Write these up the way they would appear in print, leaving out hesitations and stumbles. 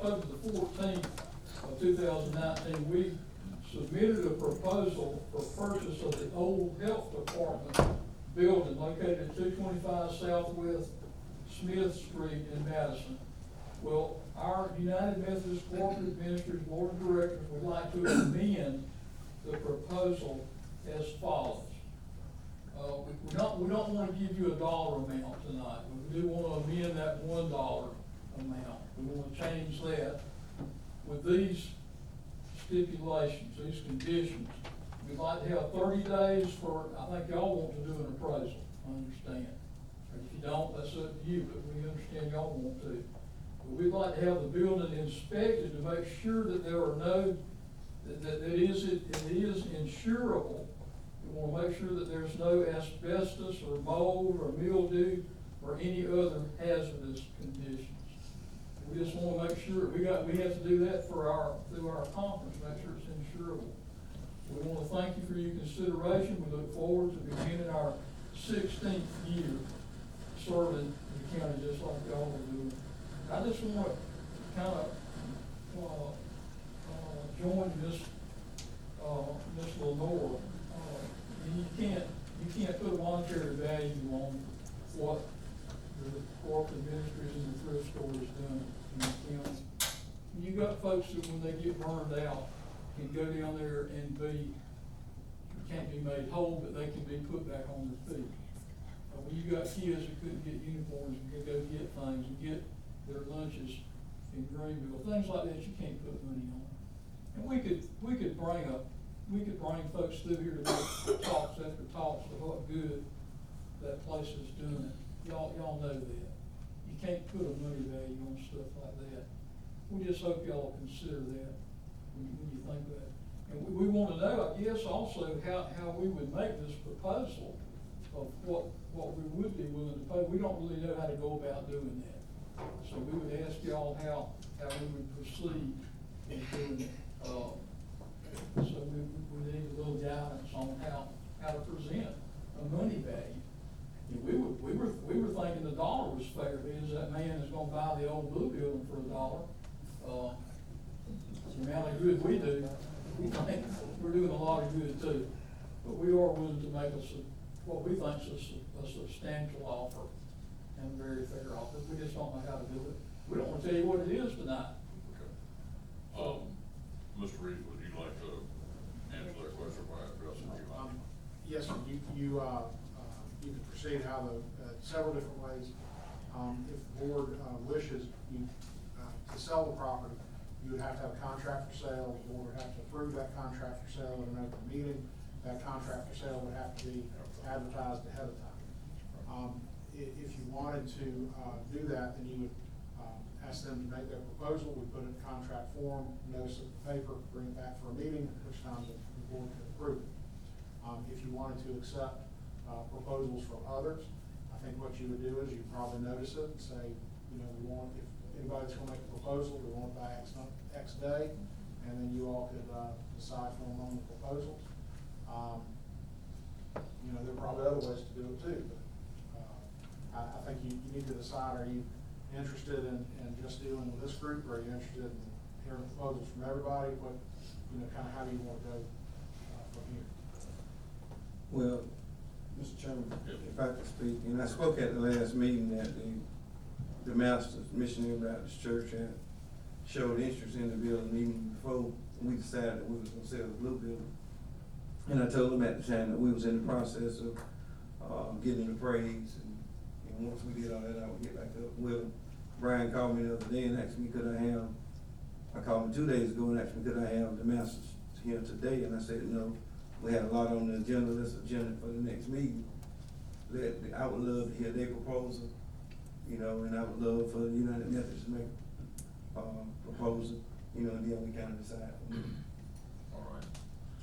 October the 14th of 2019, we submitted a proposal for purchase of the old health department building located at 225 Southwest Smith Street in Madison. Well, our United Methodist Corporate Ministries Board of Directors would like to amend the proposal as follows. We don't want to give you a dollar amount tonight. We do want to amend that $1 amount. We want to change that with these stipulations, these conditions. We'd like to have 30 days for, I think y'all want to do an appraisal, I understand. If you don't, that's up to you, but we understand y'all want to. But we'd like to have the building inspected to make sure that there are no, that it is insurable. We want to make sure that there's no asbestos or mold or mildew or any other hazardous conditions. We just want to make sure, we have to do that through our conference, make sure it's insurable. We want to thank you for your consideration. We look forward to beginning our 16th year serving the county just like y'all are doing. I just want to kind of join Miss Lenore. You can't put a monetary value on what the corporate ministries and the thrift store is doing in the county. You got folks that when they get burned out can go down there and can't be made whole, but they can be put back on their feet. When you got kids that couldn't get uniforms and could go get things and get their lunches in Greenville, things like that you can't put money on. And we could bring folks through here to make talks after talks of what good that place is doing. Y'all know that. You can't put a money value on stuff like that. We just hope y'all consider that when you think that. And we want to know, I guess, also how we would make this proposal of what we would be willing to pay. We don't really know how to go about doing that. So we would ask y'all how we would proceed in doing it. So we need a little guidance on how to present a money value. And we were thinking the dollar was fair, because that man is gonna buy the old blue building for $1. The amount of good we do, we think we're doing a lot of good too. But we are willing to make what we think is a substantial offer and a very fair offer. We just don't know how to do it. We don't want to tell you what it is tonight. Okay. Mr. Reed, would you like to answer that question by addressing you? Yes, sir. You can proceed how several different ways. If the board wishes you to sell the property, you would have to have a contract for sale. The board would have to approve that contract for sale in an open meeting. That contract for sale would have to be advertised ahead of time. If you wanted to do that, then you would ask them to make their proposal. We put it in contract form, notice of the paper, bring it back for a meeting, at which time the board could approve it. If you wanted to accept proposals from others, I think what you would do is you'd probably notice it and say, we want, if anybody's gonna make a proposal, we want it by X day, and then you all could decide for them on the proposals. There are probably other ways to do it too, but I think you need to decide, are you interested in just dealing with this group, or are you interested in hearing proposals from everybody? What, kind of how do you want to go from here? Well, Mr. Chairman, if I could speak, and I spoke at the last meeting that the Masters Missionary Baptist Church had showed interest in the building even before we decided that we was gonna sell the blue building. And I told them at the time that we was in the process of getting the praise, and once we did all that, I would get back up. Well, Brian called me the other day and asked me, I called him 2 days ago and asked me, could I have the Masters here today? And I said, no, we had a lot on the agenda, this agenda for the next meeting. I would love to hear their proposal, and I would love for the United Methodist to make proposal, and then we kind of decide. All right.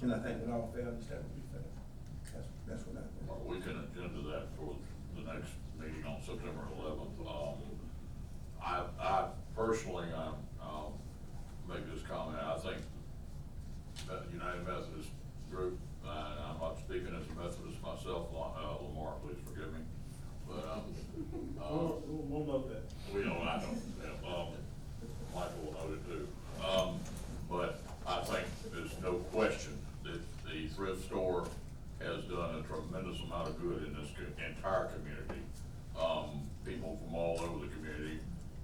And I think with all fairness, that would be fair. That's what I think. Well, we can agenda that for the next meeting on September 11th. I personally, I'll make this comment. I think that the United Methodist group, and I'm not speaking as a Methodist myself, Lamar, please forgive me, but we'll note that. I know, Michael will note it. amount of good in this entire community. People from all over the community,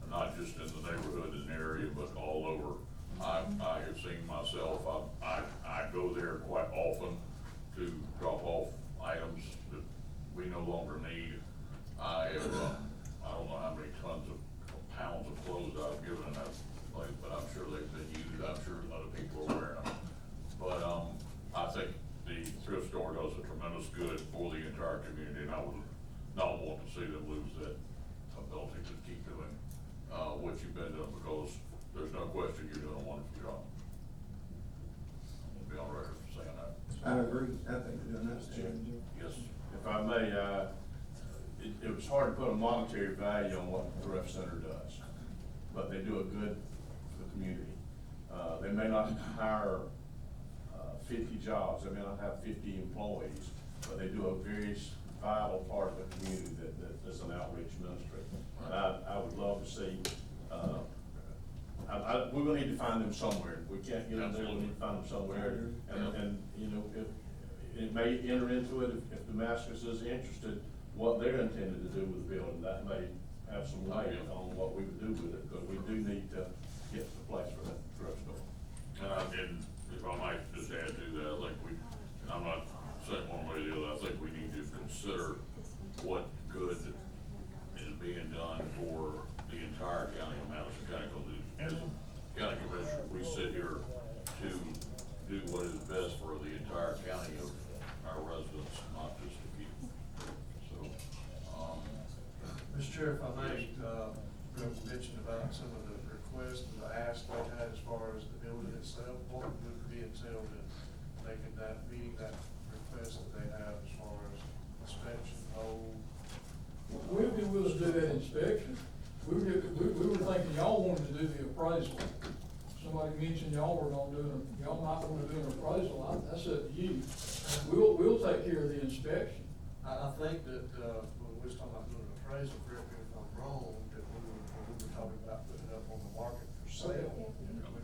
not just in the neighborhood and area, but all over. I have seen myself, I go there quite often to drop off items that we no longer need. I have, I don't know how many tons of pounds of clothes I've given in that place, but I'm sure they've been used, I'm sure other people are wearing them. But, I think the thrift store does a tremendous good for the entire community, and I would not want to see them lose that ability to keep doing, what you've been doing, because there's no question you're doing a wonderful job. I'll be on record for saying that. I agree, I think you're doing that, Chairman. Yes. If I may, it was hard to put a monetary value on what the thrift center does, but they do a good for the community. They may not hire 50 jobs, they may not have 50 employees, but they do a very vital part of the community that's an outreach ministry. And I would love to see, we will need to find them somewhere. If we can't get them there, we need to find them somewhere. And you know, if it may enter into it, if Damascus is interested, what they're intended to do with the building, that may have some weight on what we would do with it, because we do need to get the place for that thrift store. And if I might just add to that, I think and I'm not saying one way or the other, I think we need to consider what good is being done for the entire county of Madison County. As a county commissioner, we sit here to do what is best for the entire county of our residents, not just a few. So, Mr. Chair, if I may, mention about some of the requests and the asks they had as far as the building itself, what would be entailed in making that, meeting that request that they have as far as inspection, hold? We'd be willing to do that inspection. We were thinking y'all wanted to do the appraisal. Somebody mentioned y'all might wanna do an appraisal. That's up to you. We'll take care of the inspection. I think that, when we was talking about doing an appraisal, correct me if I'm wrong, that we were talking about putting it up on the market for sale.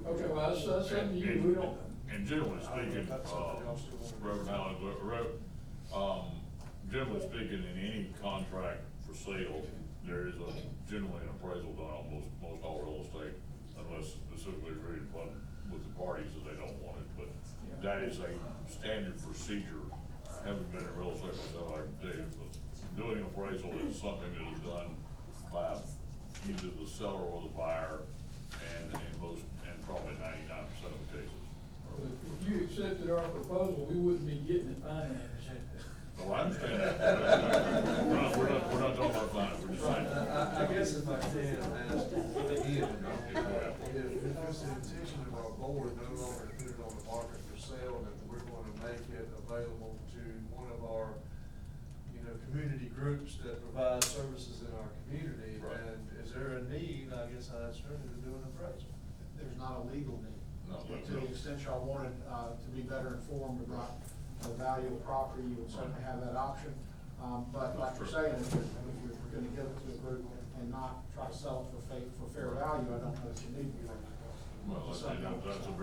Okay, well, that's something you, we don't. And generally speaking, Reverend Allen, generally speaking, in any contract for sale, there is generally an appraisal done on most all real estate, unless specifically agreed upon with the parties that they don't want it, but that is a standard procedure. Having been in real estate myself, I can tell you, but doing an appraisal is something that is done by either the seller or the buyer, and probably 99% of the cases. If you accepted our proposal, we wouldn't be getting it financed. Oh, I understand that. We're not talking about finance, we're just saying. I guess if I can ask again, if it's the intention of our board no longer to put it on the market for sale, then we're going to make it available to one of our, community groups that provide services in our community. Right. And is there a need, I guess I asked her, to do an appraisal? There's not a legal need. No, To the extent y'all wanted, to be better informed about the value of the property, you would certainly have that option. But like you're saying, if you're gonna give it to a group and not try to sell it for fair value, I don't know if you need to. Well, that's a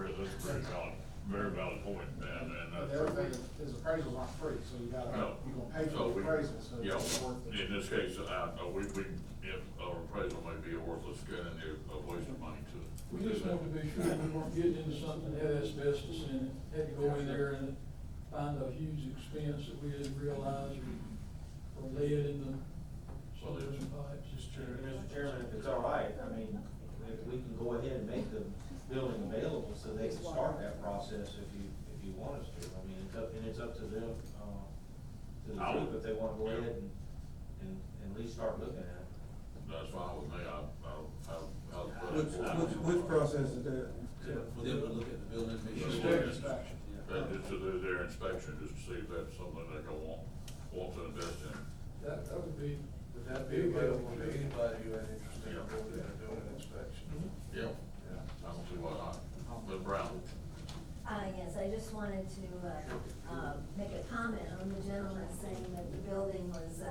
very valid point, and But that's. the other thing is appraisals aren't free, so you're gonna pay So for the appraisal, so yeah, it's worth it. in this case, if our appraisal may be a worthless good and a waste of money to. We just wanted to be sure we weren't getting into something that had asbestos in it, had to go in there and find a huge expense that we didn't realize, or lead in the cylinders and pipes. Mr. Chairman, if it's all right, I mean, if we can go ahead and make the building available so they can start that process if you want us to. I mean, it's up to them, to the group if they wanna go ahead and at least start looking at it. That's fine with me, Which process is that? For them to look at the building, make sure. Inspection. Just to do their inspection, just to see if that's something they can want to invest in. That would be. Would that be available to anybody who had interest in building and doing an inspection? Yeah, I don't see why not. Ms. Brown? Yes, I just wanted to, make a comment on the gentleman saying that the building was,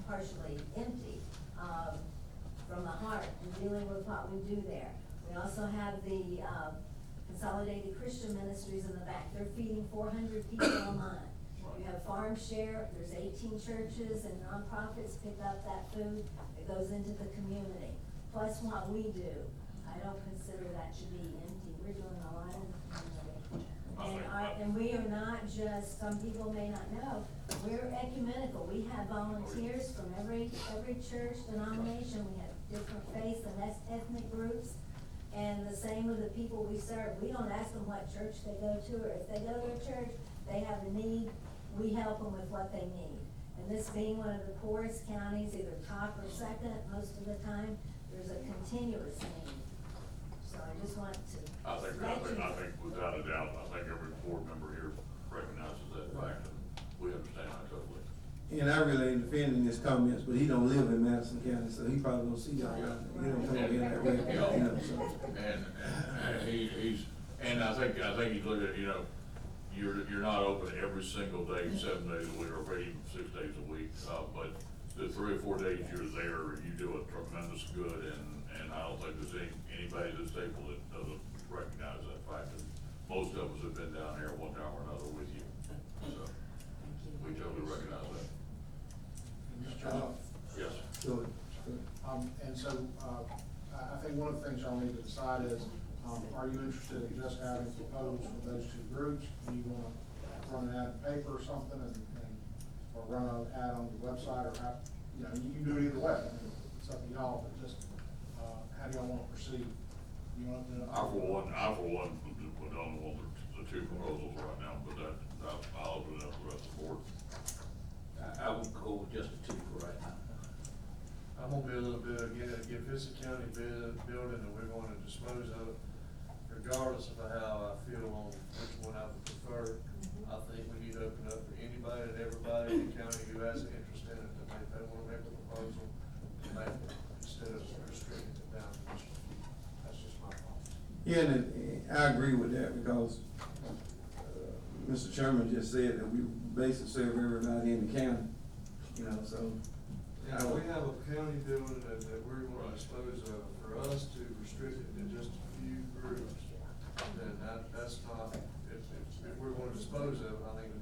partially empty. From the heart, and dealing with what we do there. We also have the, Consolidated Christian Ministries in the back. They're feeding 400 people a month. You have farm share, there's 18 churches and nonprofits pick up that food that goes into the community. Plus what we do, I don't consider that should be empty, we're doing a lot in the community. And we are not just, some people may not know, we're ecumenical, we have volunteers from every church denomination, we have different faiths and ethnic groups. And the same with the people we serve, we don't ask them what church they go to, or if they go to a church, they have a need, we help them with what they need. And this being one of the poorest counties, either top or second, most of the time, there's a continuous need. So I just want to. I think without a doubt, I think every board member here recognizes that fact, and we understand that totally. And I really ain't defending his comments, but he don't live in Madison County, so he probably don't see y'all. He don't come in that way, you know, so. And he's, and I think he's looking at, you know, you're not open every single day, 7 days a week, or even 6 days a week, but the 3 or 4 days you're there, you do a tremendous good, and I don't think there's anybody at this table that doesn't recognize that fact, and most of us have been down here one time or another with you, so we totally recognize that. Mr. Chairman? Yes. Go ahead. And so, I think one of the things y'all need to decide is, are you interested in just having proposals for those two groups? Do you wanna run an ad in the paper or something or run an ad on the website, or how, you know, you can do it either way. I mean, it's up to y'all, but just, how do y'all wanna proceed? You wanna open it up? I for one, would only want the two proposals right now, but I'll open it up to the rest of the board. I would go with just the two for right now. I'm gonna be a little bit, again, if it's a county building and we're gonna dispose of it, regardless of how I feel on which one I would prefer, I think we need to open up for anybody and everybody in the county who has an interest in it, that they wanna make a proposal, to make it, instead of restricting it down. That's just my thought. Yeah, and I agree with that, because, Mr. Chairman just said that we basically serve everybody in the county, you know, so. Yeah, we have a county building that we're gonna dispose of, for us to restrict it to just a few groups, then that's not, if we're gonna dispose of it, I think we